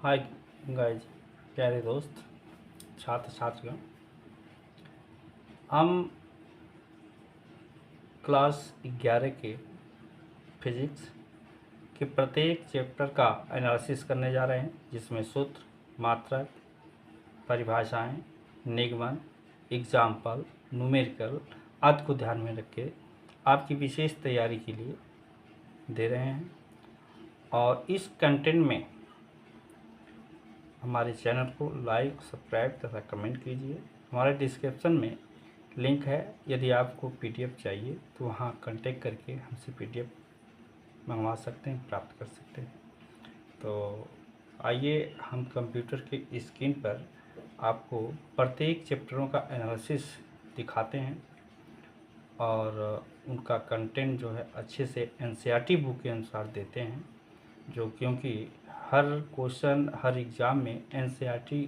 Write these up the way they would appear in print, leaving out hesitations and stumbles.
Hi guys, प्यारे दोस्त, छात्र छात्रागण। हम क्लास 11 के फिजिक्स के प्रत्येक चैप्टर का एनालिसिस करने जा रहे हैं, जिसमें सूत्र, मात्रक, परिभाषाएं, निगमन, एग्जाम्पल, न्यूमेरिकल आदि को ध्यान में रख के आपकी विशेष तैयारी के लिए दे रहे हैं। और इस कंटेंट में हमारे चैनल को लाइक, सब्सक्राइब तथा कमेंट कीजिए। हमारे डिस्क्रिप्शन में लिंक है, यदि आपको पीडीएफ चाहिए तो वहाँ कांटेक्ट करके हमसे पीडीएफ मंगवा सकते हैं, प्राप्त कर सकते हैं। तो आइए हम कंप्यूटर के स्क्रीन पर आपको प्रत्येक चैप्टरों का एनालिसिस दिखाते हैं और उनका कंटेंट जो है अच्छे से एनसीईआरटी बुक के अनुसार देते हैं, जो क्योंकि हर क्वेश्चन हर एग्ज़ाम में एनसीईआरटी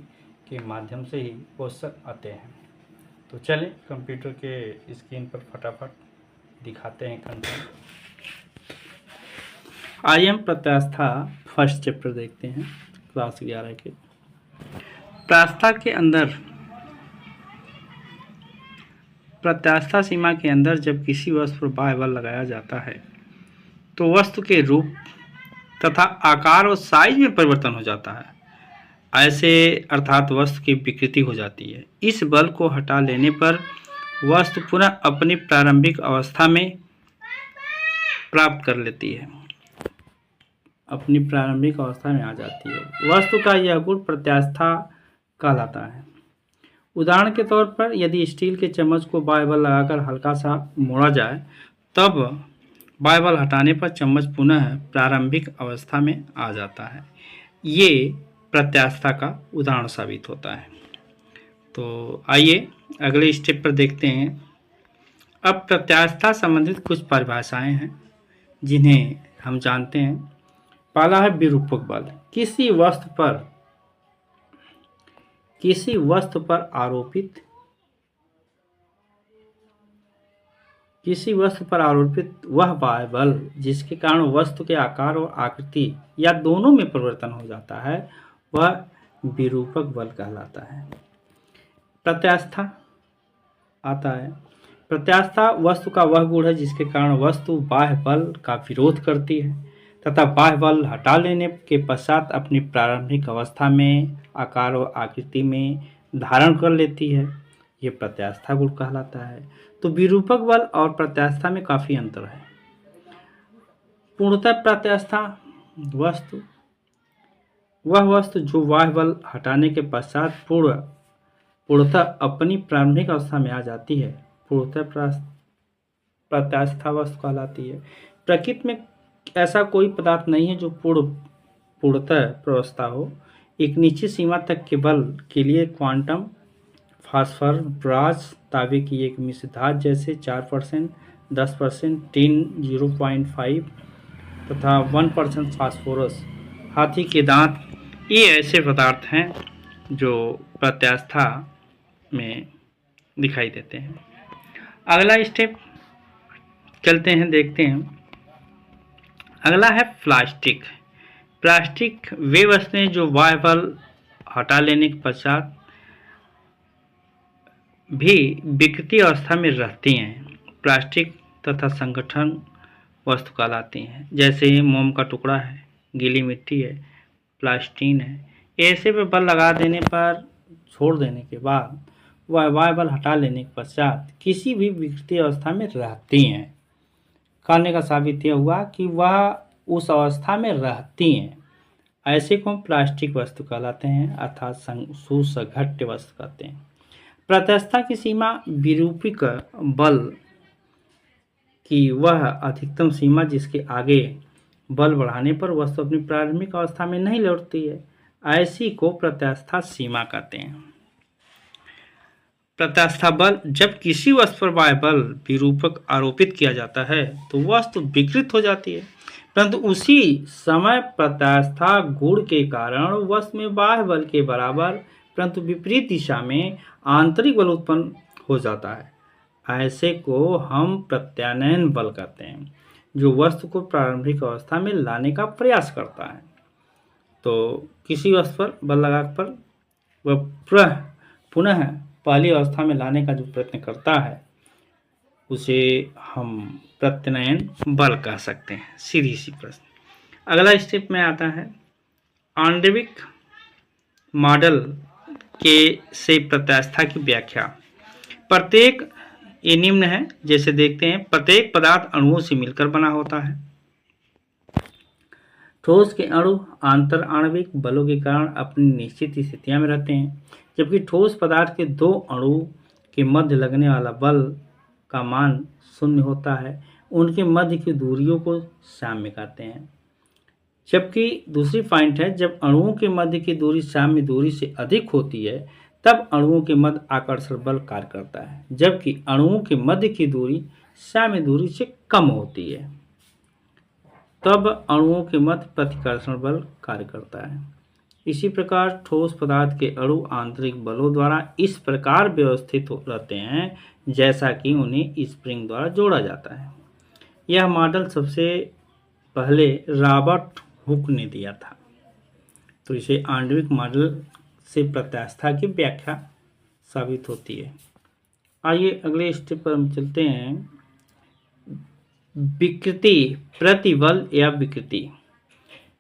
के माध्यम से ही क्वेश्चन आते हैं। तो चलें कंप्यूटर के स्क्रीन पर फटाफट दिखाते हैं कंटेंट। आइए हम प्रत्यास्था फर्स्ट चैप्टर देखते हैं क्लास 11 के। प्रत्यास्था के अंदर, प्रत्यास्था सीमा के अंदर जब किसी वस्तु पर बाह्य बल लगाया जाता है तो वस्तु के रूप तथा आकार और साइज में परिवर्तन हो जाता है। ऐसे अर्थात वस्तु की विकृति हो जाती है। इस बल को हटा लेने पर वस्तु पुनः अपनी प्रारंभिक अवस्था में प्राप्त कर लेती है, अपनी प्रारंभिक अवस्था में आ जाती है। वस्तु का यह गुण प्रत्यास्था कहलाता है। उदाहरण के तौर पर यदि स्टील के चम्मच को बाह्य बल लगाकर हल्का सा मोड़ा जाए, तब बाह्य बल हटाने पर चम्मच पुनः प्रारंभिक अवस्था में आ जाता है। ये प्रत्यास्था का उदाहरण साबित होता है। तो आइए अगले स्टेप पर देखते हैं। अब प्रत्यास्था संबंधित कुछ परिभाषाएं हैं जिन्हें हम जानते हैं। पहला है विरूपक बल। किसी वस्तु पर आरोपित वह बाह्य बल जिसके कारण वस्तु के आकार और आकृति या दोनों में परिवर्तन हो जाता है, वह विरूपक बल कहलाता है। प्रत्यास्था आता है। प्रत्यास्था वस्तु का वह गुण है जिसके कारण वस्तु बाह्य बल का विरोध करती है तथा बाह्य बल हटा लेने के पश्चात अपनी प्रारंभिक अवस्था में आकार और आकृति में धारण कर लेती है। ये प्रत्यास्था गुण कहलाता है। तो विरूपक बल और प्रत्यास्था में काफ़ी अंतर है। पूर्णतः प्रत्यास्था वस्तु वह वस्तु जो बाह्य बल हटाने के पश्चात पूर्णतः अपनी प्रारंभिक अवस्था में आ जाती है, पूर्णतः प्रत्यास्था वस्तु कहलाती है। प्रकृति में ऐसा कोई पदार्थ नहीं है जो पूर्णतः प्रवस्था हो। एक निश्चित सीमा तक के बल के लिए क्वांटम, फास्फोरस, ब्रास, तांबे की एक मिश्र धातु जैसे 4%, 10%, टिन 0.5 तथा 1% फास्फोरस, हाथी के दांत, ये ऐसे पदार्थ हैं जो प्रत्यास्था में दिखाई देते हैं। अगला स्टेप चलते हैं, देखते हैं। अगला है प्लास्टिक। प्लास्टिक वे वस्तुएं जो बाह्य बल हटा लेने के पश्चात भी विकृति अवस्था में रहती हैं। प्लास्टिक तथा संगठन वस्तु कहलाती हैं, जैसे मोम का टुकड़ा है, गीली मिट्टी है, प्लास्टीन है। ऐसे पे बल लगा देने पर, छोड़ देने के बाद, वह बाह्य बल हटा लेने के पश्चात किसी भी विकृति अवस्था में रहती हैं। कहने का साबित यह हुआ कि वह उस अवस्था में रहती हैं। ऐसे को हम प्लास्टिक वस्तु कहलाते हैं, अर्थात सुसघट्य वस्तु कहते हैं। प्रत्यास्था की सीमा विरूपक बल की वह अधिकतम सीमा जिसके आगे बल बढ़ाने पर वस्तु अपनी प्रारंभिक अवस्था में नहीं लौटती है, ऐसी को प्रत्यास्था सीमा कहते हैं। प्रत्यास्था बल जब किसी वस्तु पर बाह्य बल विरूपक आरोपित किया जाता है तो वस्तु विकृत हो जाती है, परंतु उसी समय प्रत्यास्था गुण के कारण वस्तु में बाह्य बल के बराबर परंतु विपरीत दिशा में आंतरिक बल उत्पन्न हो जाता है। ऐसे को हम प्रत्यानयन बल कहते हैं, जो वस्तु को प्रारंभिक अवस्था में लाने का प्रयास करता है। तो किसी वस्तु पर बल लगाकर वह पुनः पहली अवस्था में लाने का जो प्रयत्न करता है उसे हम प्रत्यानयन बल कह सकते हैं। सीधी सी प्रश्न। अगला स्टेप में आता है आणविक मॉडल के से प्रत्यास्था की व्याख्या। प्रत्येक ये निम्न है, जैसे देखते हैं, प्रत्येक पदार्थ अणुओं से मिलकर बना होता है। ठोस के अणु आंतर आणविक बलों के कारण अपनी निश्चित स्थितियां में रहते हैं, जबकि ठोस पदार्थ के दो अणु के मध्य लगने वाला बल का मान शून्य होता है। उनके मध्य की दूरियों को साम्य कहते हैं। जबकि दूसरी पॉइंट है, जब अणुओं के मध्य की दूरी साम्य दूरी से अधिक होती है तब अणुओं के मध्य आकर्षण बल कार्य करता है, जबकि अणुओं के मध्य की दूरी साम्य दूरी से कम होती है तब अणुओं के मध्य प्रतिकर्षण बल कार्य करता है। इसी प्रकार ठोस पदार्थ के अणु आंतरिक बलों द्वारा इस प्रकार व्यवस्थित रहते हैं जैसा कि उन्हें स्प्रिंग द्वारा जोड़ा जाता है। यह मॉडल सबसे पहले रॉबर्ट हुक ने दिया था। तो इसे आणविक मॉडल से प्रत्यास्था की व्याख्या साबित होती है। आइए अगले स्टेप पर हम चलते हैं। विकृति, प्रतिबल या विकृति।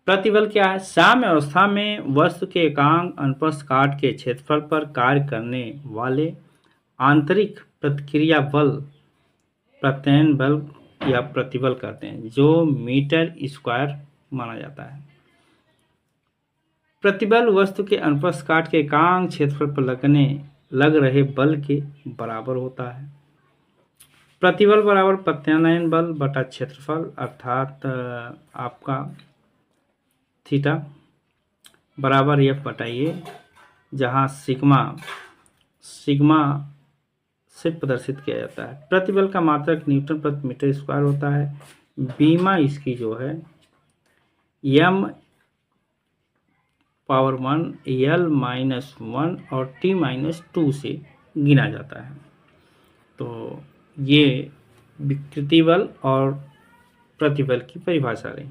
प्रतिबल क्या है? साम्य अवस्था में वस्तु के एकांक अनुप्रस्थ काट के क्षेत्रफल पर कार्य करने वाले आंतरिक प्रतिक्रिया बल प्रत्यानयन बल या प्रतिबल कहते हैं, जो मीटर स्क्वायर माना जाता है। प्रतिबल वस्तु के अनुप्रस्थ काट के एकांक क्षेत्रफल पर लग रहे बल के बराबर होता है। प्रतिबल बराबर प्रत्यानयन बल बटा क्षेत्रफल, अर्थात आपका थीटा बराबर एफ बटा ए, जहाँ सिग्मा से प्रदर्शित किया जाता है। प्रतिबल का मात्रक न्यूटन प्रति मीटर स्क्वायर होता है। बीमा इसकी जो है m पावर 1 l माइनस 1 और t माइनस 2 से गिना जाता है। तो ये विकृति बल और प्रतिबल की परिभाषा रही।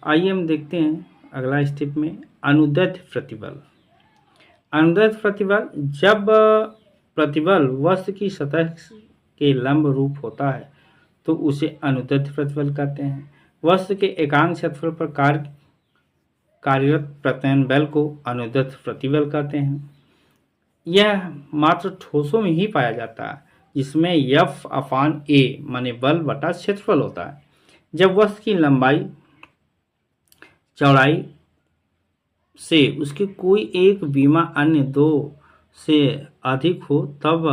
आइए हम देखते हैं अगला स्टेप में अनुदैर्ध्य प्रतिबल। अनुदैर्ध्य प्रतिबल, जब प्रतिबल वस्तु की सतह के लंब रूप होता है तो उसे अनुदैर्ध्य प्रतिबल कहते हैं। वस्तु के एकांक क्षेत्रफल पर कार्यरत प्रत्यानयन बल को अनुदैर्ध्य प्रतिबल कहते हैं। यह मात्र ठोसों में ही पाया जाता है, जिसमें F/A माने बल बटा क्षेत्रफल होता है। जब वस्तु की लंबाई चौड़ाई से उसकी कोई एक बीमा अन्य दो से अधिक हो तब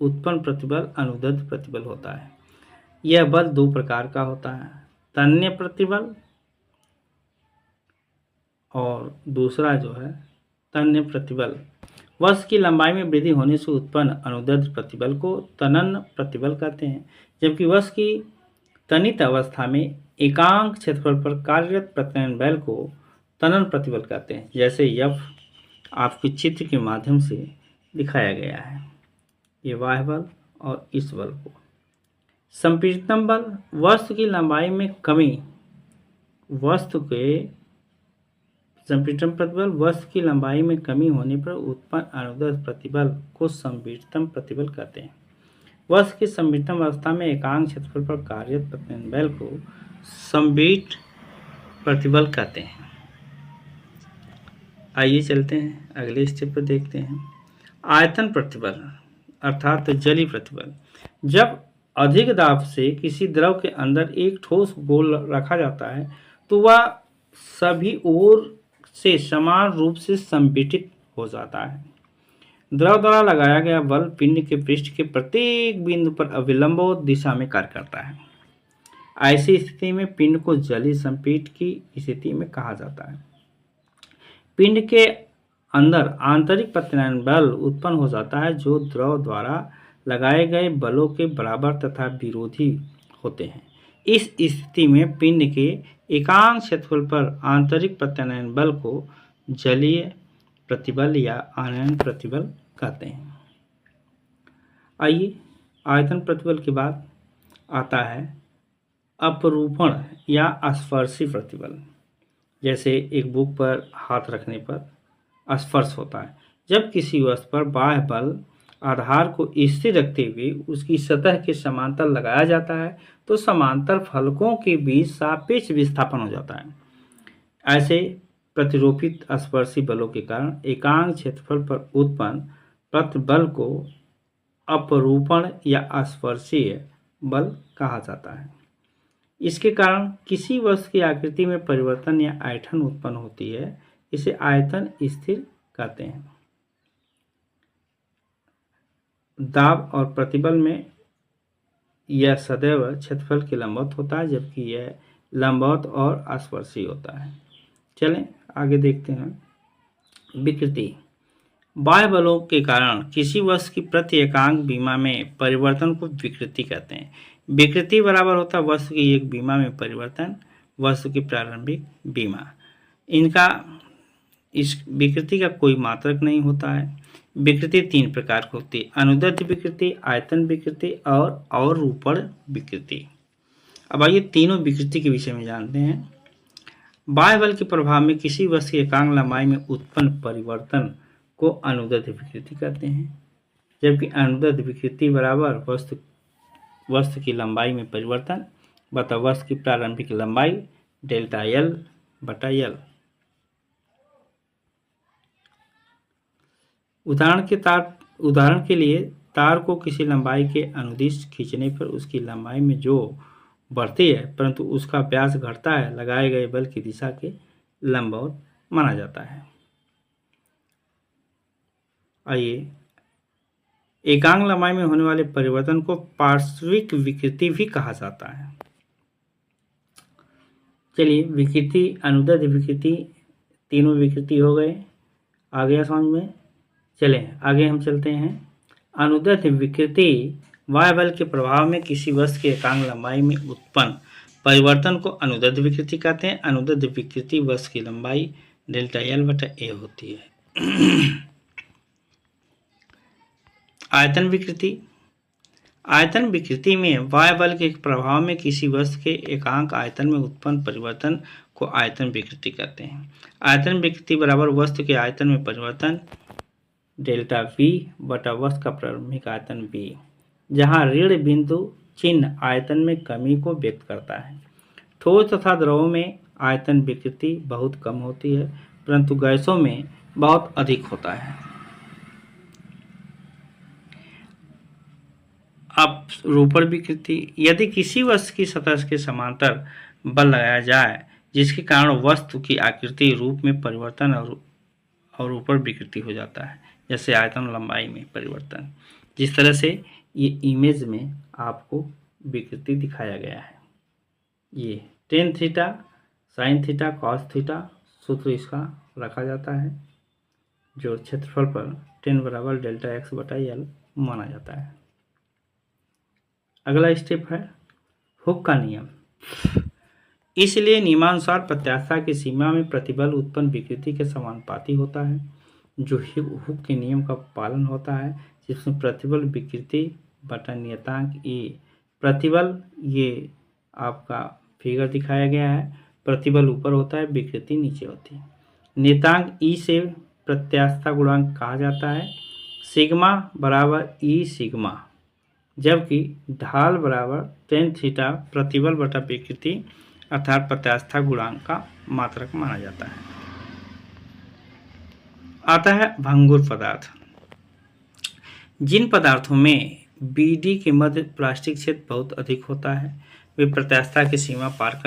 उत्पन्न प्रतिबल अनुदैर्ध्य प्रतिबल होता है। यह बल दो प्रकार का होता है, तन्य प्रतिबल और दूसरा जो है तन्य प्रतिबल। वस्तु की लंबाई में वृद्धि होने से उत्पन्न अनुदैर्ध्य प्रतिबल को तनन प्रतिबल कहते हैं, जबकि वस्तु की तनित अवस्था में एकांक क्षेत्रफल पर कार्यरत प्रत्यानयन बल को तनन प्रतिबल कहते हैं, जैसे यफ आपके चित्र के माध्यम से दिखाया गया है। ये बाह्य बल और इस बल को। संपीड़ितम बल, वस्तु की लंबाई में कमी, संपीड़ितम प्रतिबल वस्तु की लंबाई में कमी होने पर उत्पन्न अनुदैर्ध्य प्रतिबल को संपीड़ितम प्रतिबल कहते हैं। वस्तु की संपीड़ितम अवस्था में एकांक क्षेत्रफल पर कार्यरत प्रत्यानयन बल को संपीड़ित प्रतिबल कहते हैं। आइए चलते हैं अगले स्टेप पर, देखते हैं आयतन प्रतिबल अर्थात जलीय प्रतिबल। जब अधिक दाब से किसी द्रव के अंदर एक ठोस गोल रखा जाता है तो वह सभी ओर से समान रूप से संपीड़ित हो जाता है। द्रव द्वारा लगाया गया बल पिंड के पृष्ठ के प्रत्येक बिंदु पर अविलंब दिशा में कार्य करता है। ऐसी स्थिति में पिंड को जलीय संपीड़ित की स्थिति में कहा जाता है। पिंड के अंदर आंतरिक प्रत्यानयन बल उत्पन्न हो जाता है, जो द्रव द्वारा लगाए गए बलों के बराबर तथा विरोधी होते हैं। इस स्थिति में पिंड के एकांक क्षेत्रफल पर आंतरिक प्रत्यानयन बल को जलीय प्रतिबल या आनयन प्रतिबल कहते हैं। आइए आयतन प्रतिबल के बाद आता है अपरूपण या स्पर्शी प्रतिबल। जैसे एक बुक पर हाथ रखने पर स्पर्श होता है। जब किसी वस्तु पर बाह्य बल आधार को स्थिर रखते हुए उसकी सतह के समांतर लगाया जाता है तो समांतर फलकों के बीच सापेक्ष विस्थापन हो जाता है। ऐसे प्रतिरोपित स्पर्शी बलों के कारण एकांक क्षेत्रफल पर उत्पन्न प्रतिबल को अपरूपण या स्पर्शीय बल कहा जाता है। इसके कारण किसी वस्तु की आकृति में परिवर्तन या ऐंठन उत्पन्न होती है। इसे आयतन स्थिर कहते हैं। दाब और प्रतिबल में यह सदैव क्षेत्रफल के लंबवत होता है, जबकि यह लंबवत और स्पर्शी होता है। चलें आगे देखते हैं। विकृति। बाह्य बलों के कारण किसी वस्तु की प्रति एकांक बीमा में परिवर्तन को विकृति कहते हैं। विकृति बराबर होता है वस्तु की एक बीमा में परिवर्तन, वस्तु की प्रारंभिक बीमा। इस विकृति का कोई मात्रक नहीं होता है। विकृति 3 प्रकार की होती है: अनुदैर्ध्य विकृति, आयतन विकृति और रूपण विकृति। अब आइए तीनों विकृति के विषय में जानते हैं। बाह्य बल के प्रभाव में किसी वस्तु की एकांक लंबाई में उत्पन्न परिवर्तन को अनुदैर्ध्य विकृति कहते हैं, जबकि अनुदैर्ध्य विकृति बराबर वस्तु की लंबाई में परिवर्तन बटा वस्तु की प्रारंभिक लंबाई डेल्टा एल बटा एल। उदाहरण के लिए तार को किसी लंबाई के अनुदिश खींचने पर उसकी लंबाई में जो बढ़ती है परंतु उसका व्यास घटता है, लगाए गए बल की दिशा के लंबवत माना जाता है। आइए, एकांक लंबाई में होने वाले परिवर्तन को पार्श्विक विकृति भी कहा जाता है। चलिए, विकृति, अनुदैर्ध्य विकृति, तीनों विकृति हो गए। आ गया समझ में? चलें आगे हम चलते हैं। अनुदैर्ध्य विकृति बाह्य बल के प्रभाव में किसी वस्तु की एकांक लंबाई में उत्पन्न परिवर्तन को अनुदैर्ध्य विकृति कहते हैं। अनुदैर्ध्य विकृति वस्तु की लंबाई डेल्टा एल बटा ए होती है। आयतन विकृति। आयतन विकृति में बाह्य बल के प्रभाव में किसी वस्तु के एकांक आयतन में उत्पन्न परिवर्तन को आयतन विकृति कहते हैं। आयतन विकृति बराबर वस्तु के आयतन में परिवर्तन डेल्टा वी बटा वस्तु का प्रारंभिक आयतन वी, जहां ऋण बिंदु चिन्ह आयतन में कमी को व्यक्त करता है। ठोस तथा द्रवों में आयतन विकृति बहुत कम होती है, परंतु गैसों में बहुत अधिक होता है। अब रूपण विकृति। यदि किसी वस्तु की सतह के समांतर बल लगाया जाए जिसके कारण वस्तु की आकृति रूप में परिवर्तन और रूपण विकृति हो जाता है, जैसे आयतन लंबाई में परिवर्तन। जिस तरह से ये इमेज में आपको विकृति दिखाया गया है। ये tan theta sine theta cos theta सूत्र इसका रखा जाता है, जो क्षेत्रफल पर टेन बराबर डेल्टा एक्स बटा एल माना जाता है। अगला स्टेप है हुक का नियम। इसलिए नियमानुसार प्रत्यास्थता की सीमा में प्रतिबल उत्पन्न विकृति के समानुपाती होता है, जो हुक के नियम का पालन होता है, जिसमें प्रतिबल विकृति बटा नियतांक ई। प्रतिबल, ये आपका फिगर दिखाया गया है, प्रतिबल ऊपर होता है, विकृति नीचे होती है। नियतांक ई से प्रत्यास्थता गुणांक कहा जाता है। सिग्मा बराबर ई सिग्मा, जबकि ढाल बराबर टेन थीटा प्रतिबल बटा विकृति अर्थात प्रत्यास्थता गुणांक का मात्रक माना जाता है। आता है भंगुर पदार्थ। जिन पदार्थों में बीडी के मध्य प्लास्टिक क्षेत्र बहुत अधिक होता है वे प्रत्यास्थता की सीमा पार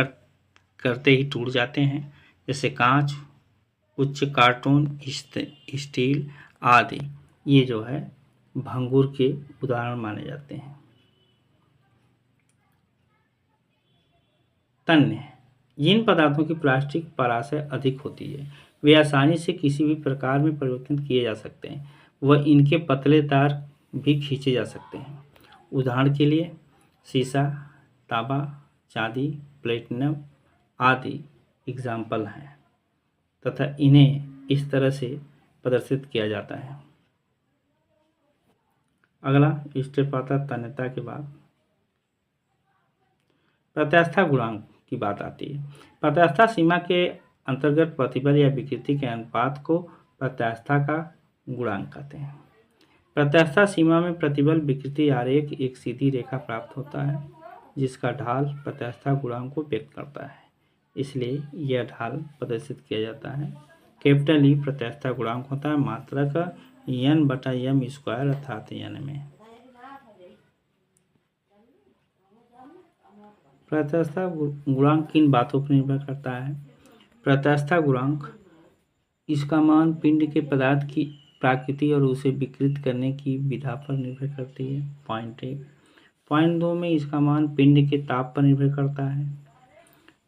करते ही टूट जाते हैं, जैसे कांच, उच्च कार्टून, स्टील आदि। ये जो है भंगुर के उदाहरण माने जाते हैं। तन्य। जिन पदार्थों की प्लास्टिक पराशय अधिक होती है वे आसानी से किसी भी प्रकार में परिवर्तित किए जा सकते हैं, वह इनके पतले तार भी खींचे जा सकते हैं। उदाहरण के लिए शीशा, तांबा, चांदी, प्लेटिनम आदि एग्जाम्पल हैं तथा इन्हें इस तरह से प्रदर्शित किया जाता है। अगला स्टेप आता है तन्यता के बाद प्रत्यास्थता गुणांक की बात आती है। प्रत्यास्थता सीमा के अंतर्गत प्रतिबल या विकृति के अनुपात को प्रत्यास्थता का गुणांक कहते हैं। प्रत्यास्थता सीमा में प्रतिबल विकृति आरेख एक सीधी रेखा प्राप्त होता है जिसका ढाल प्रत्यास्थता गुणांक को व्यक्त करता है, इसलिए यह ढाल प्रदर्शित किया जाता है। कैपिटल ई प्रत्यास्थता गुणांक होता है मात्रक n/m² अर्थात n में। प्रत्यास्थता गुणांक किन बातों पर निर्भर करता है? प्रत्यास्थता गुणांक इसका मान पिंड के पदार्थ की प्रकृति और उसे विकृत करने की विधा पर निर्भर करती है। पॉइंट 1। पॉइंट 2 में इसका मान पिंड के ताप पर निर्भर करता है।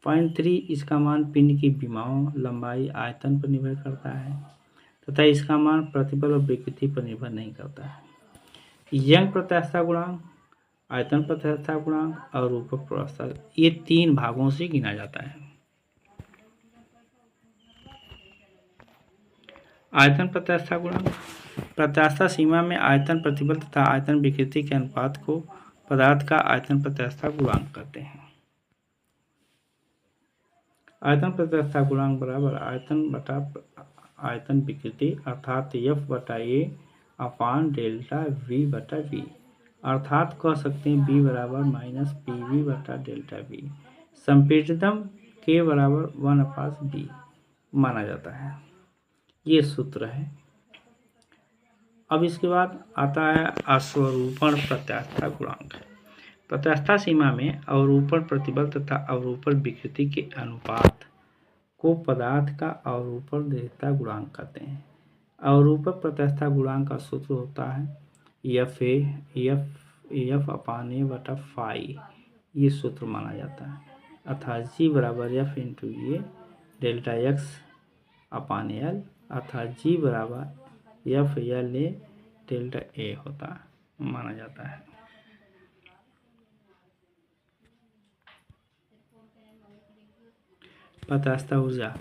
पॉइंट 3 इसका मान पिंड की विमाओं, लंबाई, आयतन पर निर्भर करता है तथा इसका मान प्रतिबल और विकृति पर निर्भर नहीं करता है। यंग प्रत्यास्थता गुणांक, आयतन प्रत्यास्थता गुणांक और रूपक प्रत्यास्थता, ये 3 भागों से गिना जाता है। आयतन प्रत्यास्थता गुणांक प्रत्यास्थता सीमा में आयतन प्रतिबल तथा आयतन विकृति के अनुपात को पदार्थ का आयतन प्रत्यास्थता गुणांक कहते हैं। आयतन प्रत्यास्थता गुणांक बराबर आयतन बटा आयतन विकृति अर्थात F/A/ΔV/V, अर्थात कह सकते हैं B बराबर -PV/ΔV। संपीड़ितम K बराबर 1/B माना जाता है। ये सूत्र है। अब इसके बाद आता है अस्वरूपण प्रत्यास्थता गुणांक। प्रत्यास्थता सीमा में अवरूपण प्रतिबल तथा अवरूपण विकृति के अनुपात को पदार्थ का अवरूपण दृढ़ता गुणांक कहते हैं। अवरूपण प्रत्यास्थता गुणांक का सूत्र होता है F/A/φ, ये सूत्र माना जाता है अर्थात G बराबर F/A ΔX/L अर्थात G बराबर F/L/A होता माना जाता है। प्रत्यास्थता ऊर्जा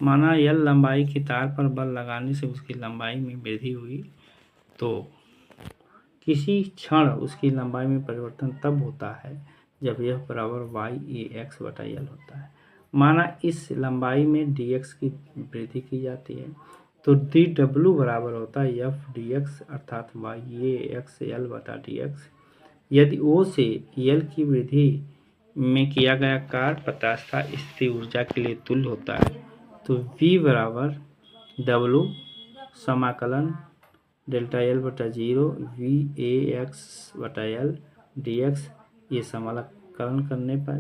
माना L लंबाई की तार पर बल लगाने से उसकी लंबाई में वृद्धि हुई तो किसी क्षण उसकी लंबाई में परिवर्तन तब होता है जब यह बराबर YAX/L होता है। माना इस लंबाई में dx की वृद्धि की जाती है तो dW बराबर होता है F/dx अर्थात YAXL/dx। यदि O से L की वृद्धि में किया गया कार्य प्रत्यास्थता स्थिति ऊर्जा के लिए तुल्य होता है तो V बराबर W समाकलन ΔL/0 VAX/L dx। ये समाकलन करने पर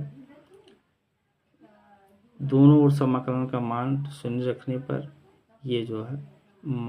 दोनों ओर समाकलन का मान 0 रखने पर ये जो है